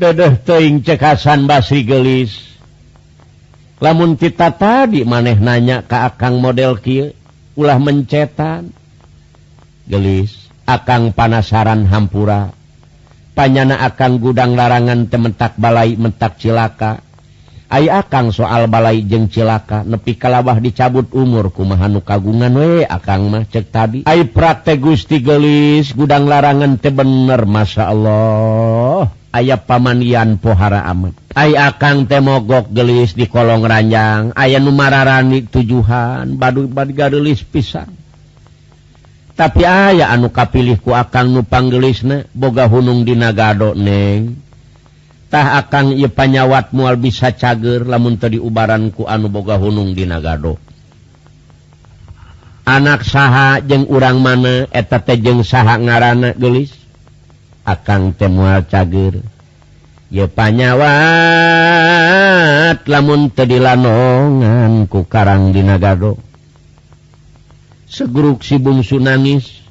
dedeh teuing cek Hasan Basri gelis. Lamun kita tadi maneh nanya ka akang model kieu, ulah mencetan. Gelis, akang panasaran hampura. Panyana akang gudang larangan tementak balai mentak cilaka. Ai akang soal balai jeung cilaka nepi kalabah dicabut umur kumaha nu kagungan we akang mah cek tadi. Ai praktek Gusti gelis gudang larangan teh bener masyaallah. Aya pamanian pohara amat. Ai akang teh mogok gelis di kolong ranjang, aya nu mararani tujuhan, badu gadelis pisan. Tapi aya anu kapilih ku akang nu panggelisna boga hunung dina gado neng. Tah akang ieu panyawat moal bisa cager lamun teu diubaran ku anu boga hunung dina gado. Anak saha jeung urang mana eta teh jeung saha ngaranna gelis? Akang teh moal cager. Ieu panyawat lamun teu dilanongan ku karang dina gado. Segruk si bungsu nangis.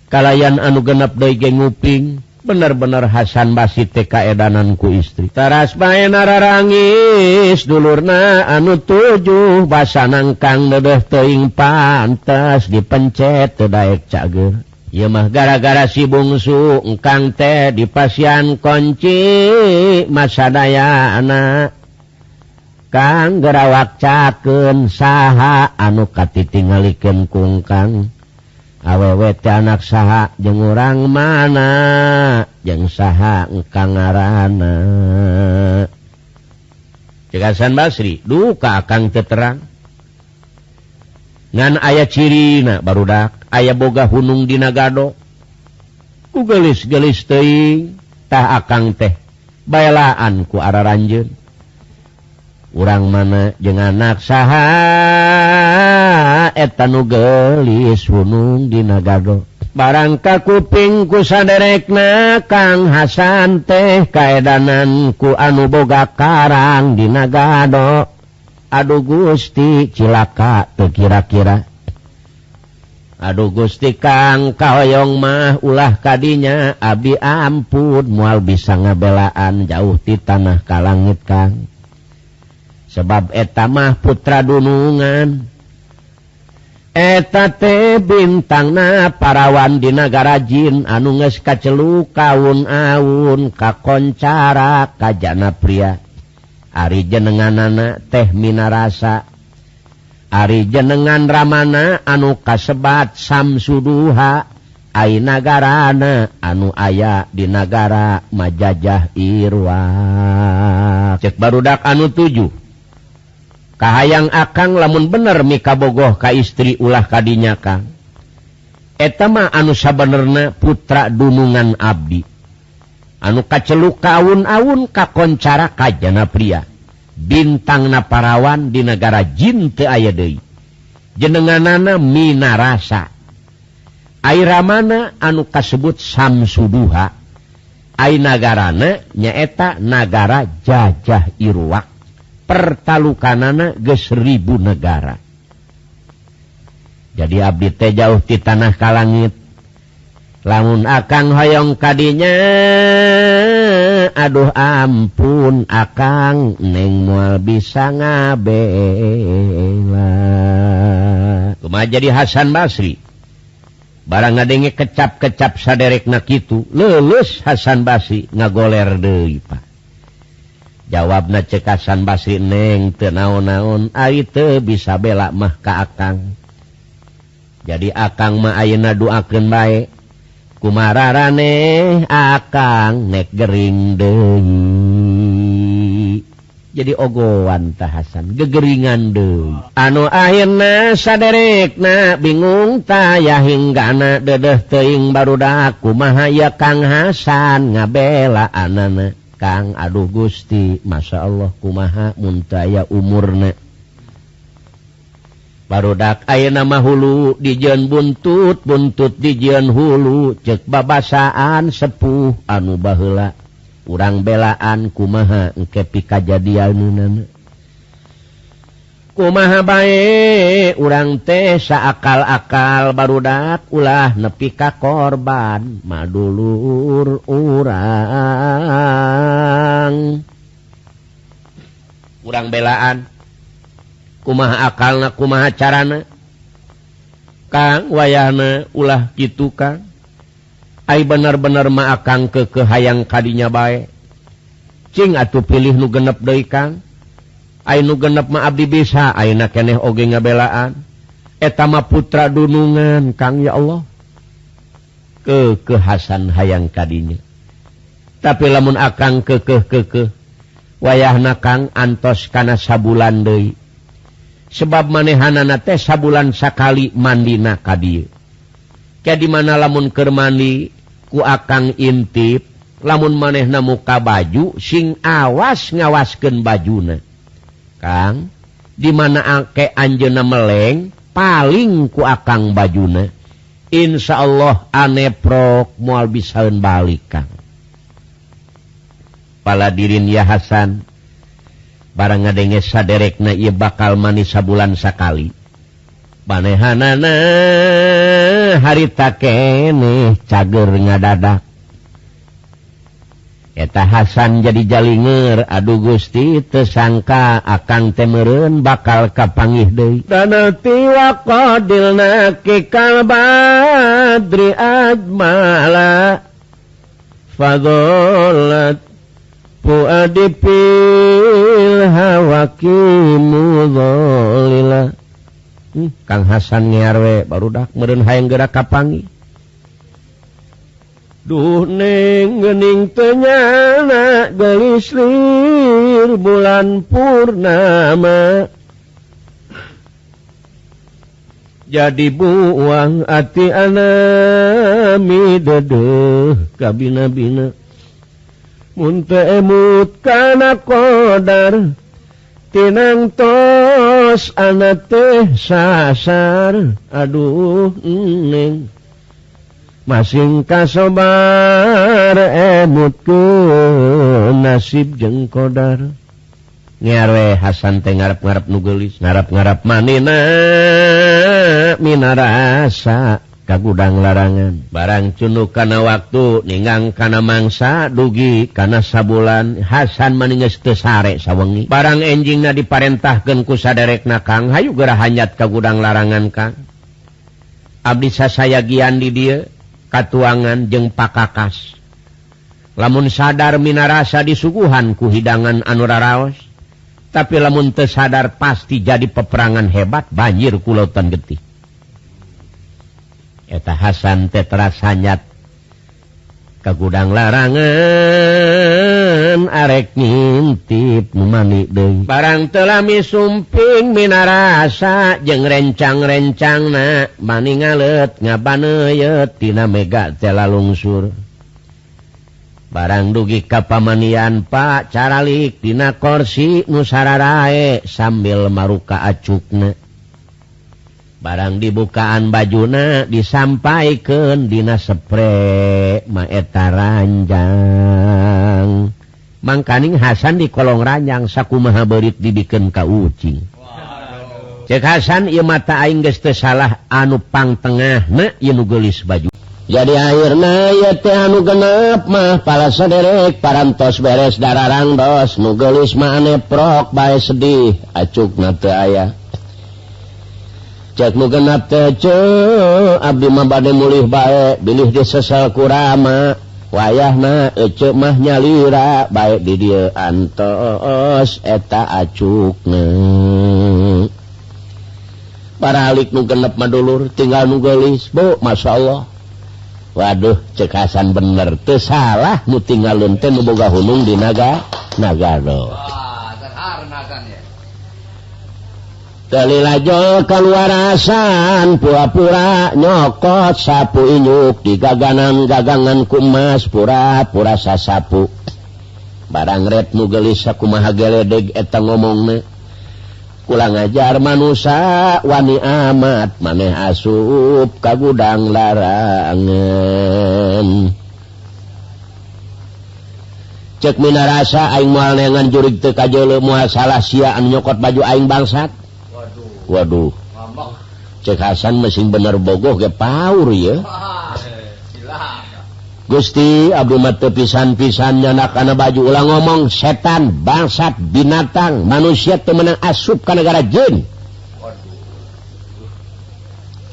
Kalayan anu genep deui ge nguping, bener-bener Hasan Basri teh kaedanan ku istri. Taras bae nararangis dulurna anu tujuh basanang kang dedeh teuing pantes dipencet teu daek cager. Ieu mah gara-gara si bungsu engkang teh dipasian kunci masadayana. Kang gerawak cakeun saha anu katitingalikeun kungkang. Awewe teh anak saha jeung urang mana jeung saha engkang ngaranna. Cek Hasan Basri, duka akang teu terang. Ngan aya cirina barudak, aya boga hunung dina gado. Ku gelis-gelis teuing, tah akang teh baelaan ku araranjeun. Urang mana jeung anak saha eta nu gelis hunung dina gado. Barang kakuping ku saderekna Kang Hasan teh kaedanan ku anu boga karang dina gado. Aduh Gusti cilaka teu kira-kira. Aduh Gusti Kang kahoyong mah ulah kadinya abdi ampun moal bisa ngabelaan jauh ti tanah ka langit Kang. Sebab eta mah putra dunungan. Eta teh bintangna parawan di nagara jin anu geus kaceluk kaun-aun kakoncara kajana pria. Ari jenenganana teh Minarasa. Ari jenengan ramana anu kasebat Samsuduha. Ai nagarana anu aya di nagara Majajah Irwaq. Cek barudak anu 7. Kahayang akang lamun bener mika bogoh ka istri ulah kadinya Kang. Eta mah anu sabenerna putra dunungan abdi. Anu kaceluk kaun-aun kakoncara kajana pria. Bintangna parawan di negara jin teu aya deui. Jenenganana Minarasa. Airamana anu kasebut Samsuduha. Ai nagarana nyaeta nagara Jajah Irwaq. Pertalukanana geus 1000 negara. Jadi abdi teh jauh ti tanah ka langit. Lamun akang hoyong kadinya, aduh ampun akang neng moal bisa ngabela. Kumaha jadi Hasan Basri? Barang ngadenge kecap-kecap saderekna kitu, leuleus Hasan Basri ngagoler deui Pak. Jawabna cek Hasan Basri neng teu naon-naon ari teu bisa bela mah ka akang. Jadi akang mah ayeuna duakeun bae. Kumararane akang nek gering deui. Jadi ogowan tah Hasan gegeringan deui. Anu akhirna saderekna bingung tah yahinggana dedeh teuing barudak kumaha ya Kang Hasan ngabela anana. Kang aduh Gusti, Masya Allah kumaha muntaya umurna. Barudak ayeuna mah hulu dijieun buntut, buntut dijieun hulu, cek babasaan sepuh anu baheula. Urang belaan kumaha engke pikajadianuna. kumaha bae urang teh saakal-akal barudak ulah nepi ka korban madulur urang belaan kumaha akalna kumaha carana Kang wayahna ulah kitu Kang ai bener-bener mah akang hayang kadinya bae cing atuh pilih nu genep deui Kang ai nu genep mah abdi bisa ayeuna keneh oge ngabelaan eta mah putra dunungan Kang ya Allah kehasan hayang kadinya tapi lamun akang kekeh wayahna Kang antos kana sabulan deui sebab manehanana teh sabulan sakali mandina ka dieu ka di mana lamun keur mandi ku akang intip lamun manehna muka baju sing awas ngawaskeun bajuna Kang di mana angke anjeunna meleng paling ku akang bajuna insyaallah aneprok moal bisaeun balik Kang paladirin ya Hasan barang ngadenge saderekna ieu bakal mani sabulan sakali manehanana harita keneh cager ngadadak eta Hasan jadi jalinger aduh Gusti teu sangka akang teh meureun bakal kapanggih deui danati waqadilna kikal badri ajmala fadolat puadipil hawakimu dholila Kang Hasan ngearwe barudak meureun hayang geura kapanggih duh neng geuning teu nyana gelis lir bulan purnama jadi buang ati anami dedeuh ka bina-bina mun teu emut kana qadar tinang tos ana teh sasar aduh neng masing kasobar emutkeun nasib jeung qadar ngearwe Hasan teh ngarep-ngarep nu geulis ngarep-ngarep manina minarasa ka gudang larangan barang cunuk kana waktu ninggang kana mangsa dugi kana sabulan Hasan maninggeus teu sare sawengi barang enjingna diparentahkeun ku saderekna Kang hayu geura hanyat ka gudang larangan Kang abdi sasayagian di dieu katuangan jeung pakakas lamun sadar minarasa disuguhan ku hidangan anu raraos tapi lamun teu sadar pasti jadi peperangan hebat banjir ku lautan getih eta Hasan teh teras hanyat ka gudang larangan arek ngintip nu mani deui barang teu lami sumping minarasa jeung rencang-rencangna mani ngaleut ngabaneuyeut tina mega teh lalungsur barang dugi ka pamanian Pak caralik dina kursi nu sararae sambil maruka acukna barang dibukaan bajuna disampaikeun dina spray ma eta ranjang mangkaning Hasan di kolong ranjang sakumaha beurit dibikeun ka ucing cek Hasan ieu mata aing geus teu salah anu pangtengahna ieu nu geulis baju jadi akhirna ieu teh anu genep mah pala saderek parantos beres dararang dos nu geulis mah aneprok bae sedih acukna teu aya cek nu genep teh abdi mah bade mulih bae bilih disesel ku Rama wayahna ece mah nyalira bae di dieu antos eta acukna baralik nu genep mah dulur tinggal nu geulis bu masyaallah waduh cek Hasan bener teu salah nu tinggalun teh nu boga hunung di nagaro Telilajol kaluarasan pura-pura nyokot sapu inyuk di gaganan-gagangan kumas pura-pura sasapu barang ret nu geulis sakumaha geledeg eta ngomongna kulang ajar manusia wani amat maneh asup ka gudang larangan cek minarasa aing moal nengan jurig teu kajeuleu moal salah sia anu nyokot baju aing bangsat waduh cek Hasan mesin bener bogoh ge paur ya Gusti abdi mah teu pisan-pisan nyana baju ulah ngomong setan bangsat binatang manusia teu meunang asup ka negara jin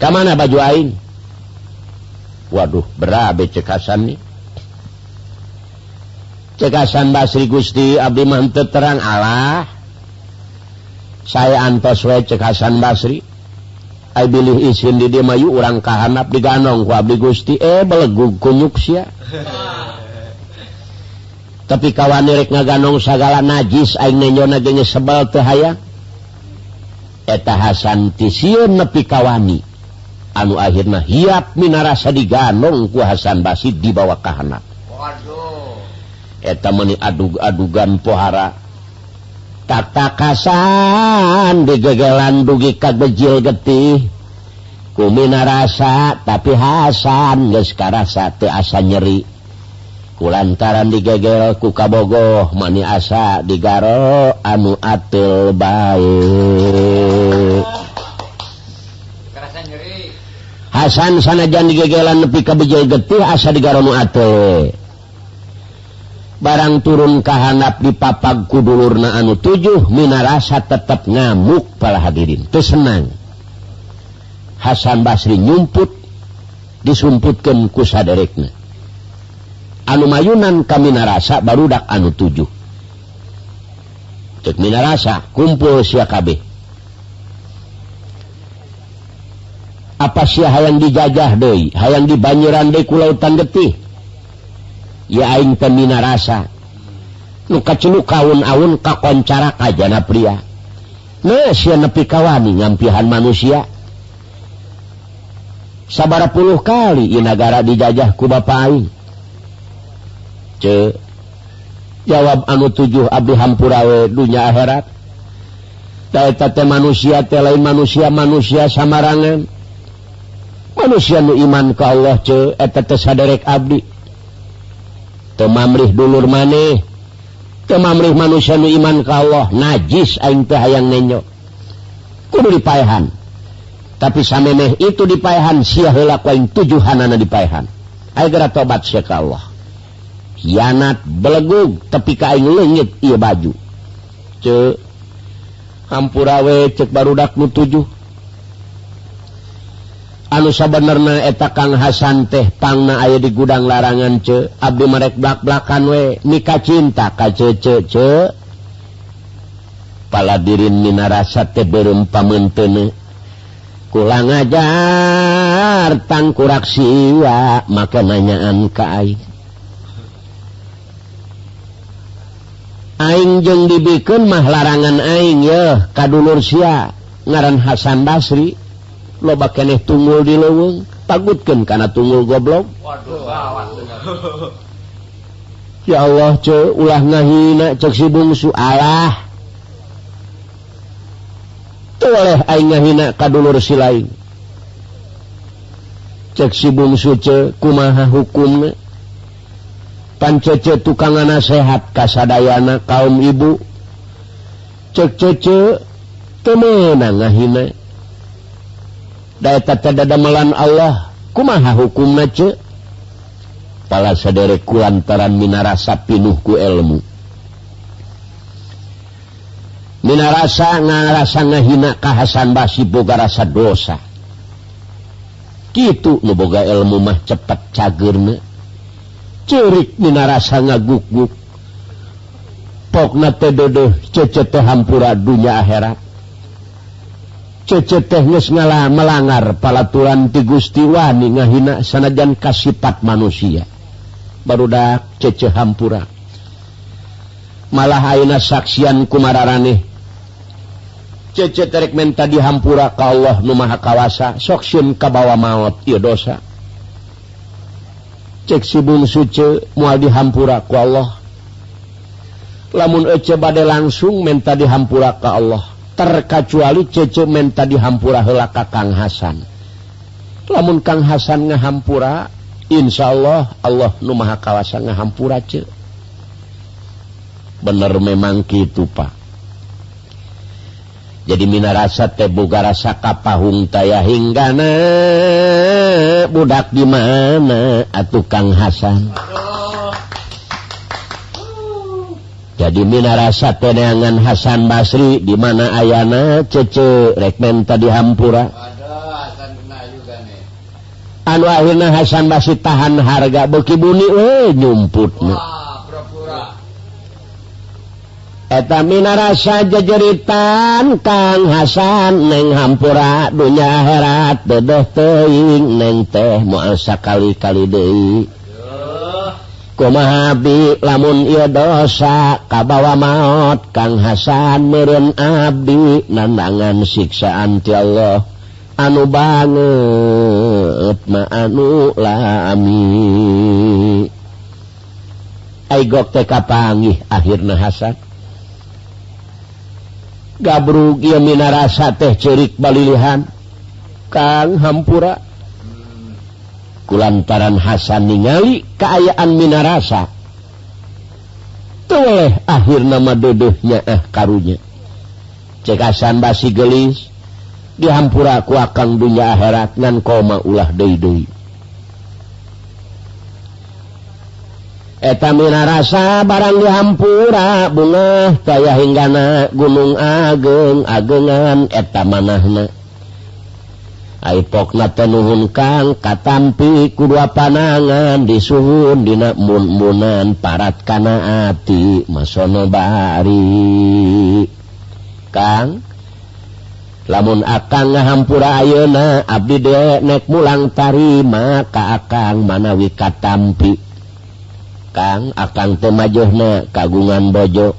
ka mana baju aing waduh berabe cek Hasan nih cek Hasan Basri Gusti abdi mah teu terang Allah saya antos we cek Hasan Basri ai bilih isin di dieu mayu urang kahanap diganong ku abdi Gusti belegug kunyuk sia tapi kawani rek ngaganong sagala najis aing nenyona ge sebel teu hayang eta Hasan ti sieun nepi kawani anu akhirna hiap minarasa diganong ku Hasan Basri dibawa kahanap waduh eta meuni adug-adugan pohara tak Hasan digegelan dugi ka bejil getih ku minarasa tapi Hasan geus karasa teu asa nyeri kulantaran digegel ku kabogoh mani asa digaro anu ateul bae karasa nyeri Hasan sanajan digegelan nepi ka bejil getih asa digaro nu ateul barang turun kahanap di papag kudulurna anu 7 minarasa tetep ngamuk pala hadirin teu senang Hasan Basri nyumput disumputkeun ku saderekna anu mayunan ka minarasa barudak anu 7 cek minarasa kumpul sia kabeh apa sia hayang dijajah deui hayang dibanyiran deui ku lautan getih ya aing teh minarasa nu kaceluk kaun-aun kakoncara kajana pria nah sia nepi kawani ngampihan manusia sabaraha puluh kali ieu nagara dijajah ku bapa aing ce jawab anu 7 abdi hampura we dunya akhirat da eta teh manusia teh lain manusia samarangan manusia nu iman ka Allah ce eta teh saderek abdi teu mamrih dulur maneh teu mamrih manusia nu iman ka Allah najis aing teh hayang nenyo kudu dipaehan tapi samemeh itu dipaehan sia heula ku aing tujuhanana dipaehan aya geura tobat sia ka Allah hianat belegug tepi ka aing leungit ieu baju ce hampura we cek barudak nu 7 anu sabenerna eta Kang Hasan teh pangna aya di gudang larangan ce abdi merek blak-blakan we mika cinta ka ce paladirin minarasa teh beureum pameunteuna kula ngajar tangkurak siwa make nanyaan ka aing aing jeung dibikeun mah larangan aing yeuh kadulur sia ngaran Hasan Basri loba keneh tunggul di leuweung pagutkeun kana tunggul goblok waduh ya Allah ce ulah ngahina cek si bungsu alah teu oleh aing ngahina ka dulur si lain cek si bungsu ce kumaha hukumna pan cece tukang nasehat ka sadayana kaum ibu cek cece teu meunang ngahina da eta teh dadamelan Allah kumaha hukumna ce pala saderek kulantaran minarasa pinuh ku ilmu minarasa ngarasa ngahina ka Hasan Basri boga rasa dosa kitu nu boga ilmu mah cepet cageurna ceurik minarasa ngaguk-guk pokna teh deudeuh cece teh hampura dunya akhirat cece teh geus melanggar palaturan ti Gusti wani ngahina sanajan kasifat manusia barudak cece hampura malah ayeuna saksian kumararane cece terek menta dihampura ka Allah nu maha kawasa sok sieun ka bawa maot ieu dosa cek si bungsu ce moal dihampura ku Allah lamun ece bade langsung menta dihampura ka Allah terkecuali cece menta dihampura heula ka Kang Hasan lamun Kang Hasan ngahampura insyaallah Allah nu maha kawasa ngahampura ce bener memang kitu Pak jadi minarasa teh boga rasa kapahung taya hinggana budak di mana atuh Kang Hasan. Jadi minarasa teh neangan Hasan Basri di mana ayana cece rek menta di Hampura. Hasan kena juga nih. Anu akhirna Hasan Basri tahan harga beuki buni nyumputna. Pura-pura. Eta minarasa jejeritan Kang Hasan neng Hampura dunya akhirat dedeh teuing neng teh moal sakali-kali deui. Kumaha abdi lamun ieu dosa kabawa maot Kang Hasan meureun abdi nandangan siksaan ti Allah anu banget ma anu lami. Aigok teh kapanggih akhirna Hasan. Gabrug ieu minarasa teh ceurik balilihan Kang Hampura. Kulantaran Hasan ningali kaayaan minarasa toleh akhirna mah dedeuhnya karunya cek Hasan Basri gelis di Hampura ku akang dunya akhirat ngan koma ulah deui-deui. Eta minarasa barang di Hampura bunga taya hinggana Gunung Ageng agengan eta manahna aipokna teh nuhun Kang katampi kudua panangan disuhun dina mun-munan parat kana ati masono bari. Kang lamun akang ngahampura ayeuna abdi deui nek mulang tarima ka akang manawi katampi. Kang akang teh majuhna kagungan bojo.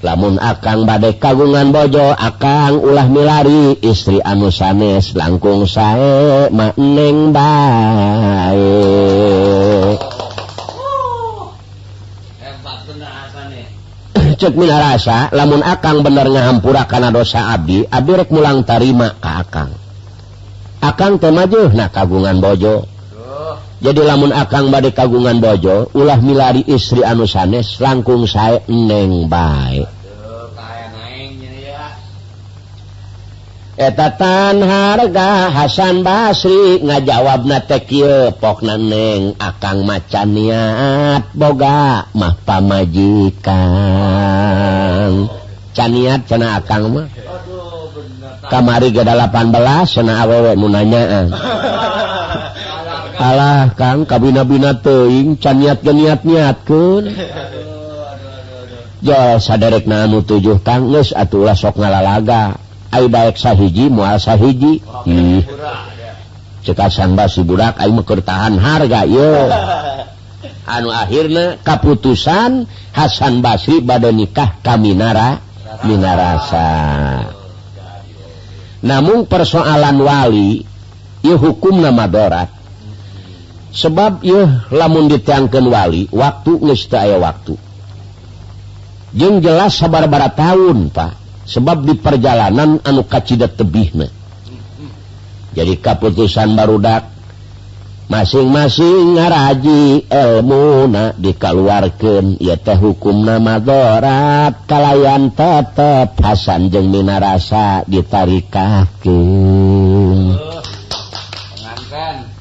Lamun akang bade kagungan bojo akang ulah milari istri anu sanes langkung sae mak neng bae. Hebat bener Hasane. Cek minarasa lamun akang bener ngahampura kana dosa abdi rek mulang tarima ka akang. Akang teh majuhna kagungan bojo. Jadi lamun akang bade kagungan bojo ulah milari istri anu sanes langkung sae neng bae. Eta tan harga Hasan Basri ngajawabna teh kieu pokna neng akang macan niat boga mah pamajikan. Can niat cenah akang mah. Kamari ge 18 cenah awewe nu nanyaan. Alah Kang kabina-bina teuing can niat ge niat-niatkeun. Jo saderekna anu 7 Kang geus atuh ulah sok ngalalaga. Ai daek sahiji moal sahiji. Cek Hasan Basri budak ai mah keur tahan harga ieu. Anu akhirna kaputusan Hasan Basri bade nikah ka minarasa. Namun persoalan wali ieu hukumna madorat. Sebab ieu lamun diteangkeun wali waktu geus teu aya waktu. Jeung jelas sabaraha taun Pak. Sebab di perjalanan anu kacidat tebihna. Jadi kaputusan barudak masing-masing ngaraji ilmuna dikaluarkeun ieu teh hukumna madorat kalayan tetep Hasan jeung minarasa ditarikahkeun. Penganten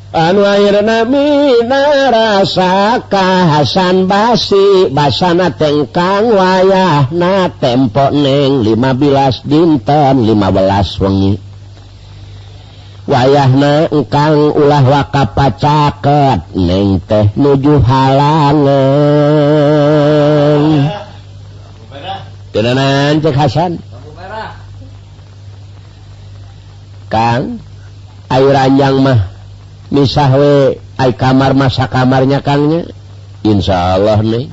anu akhirna minarasa ka Hasan Basri basana tengkang wayahna tempo neng 15 dinten 15 wengi wayahna engkang ulah wakapacaket neng teh nuju halangan tenanan cek Hasan Kang air ranjang mah misah we ai kamar masa kamarnya Kangnya insyaallah nih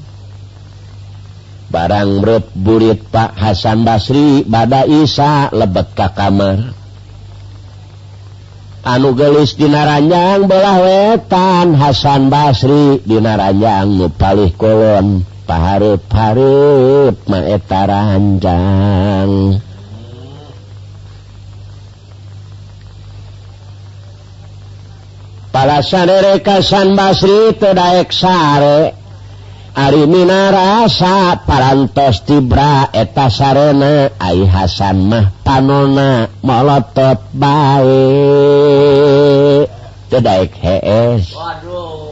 barang meureut burit Pak Hasan Basri bada isa lebet ka kamar anu gelis dina ranjang belah wetan Hasan Basri dina ranjang nu palih kulon pahareup-hareup mah eta ranjang. Pala sadere Hasan Basri teu daek sare Ari minarasa parantos tibra eta sarena ai Hasan mah panona molotot bae teu daek hees. Waduh.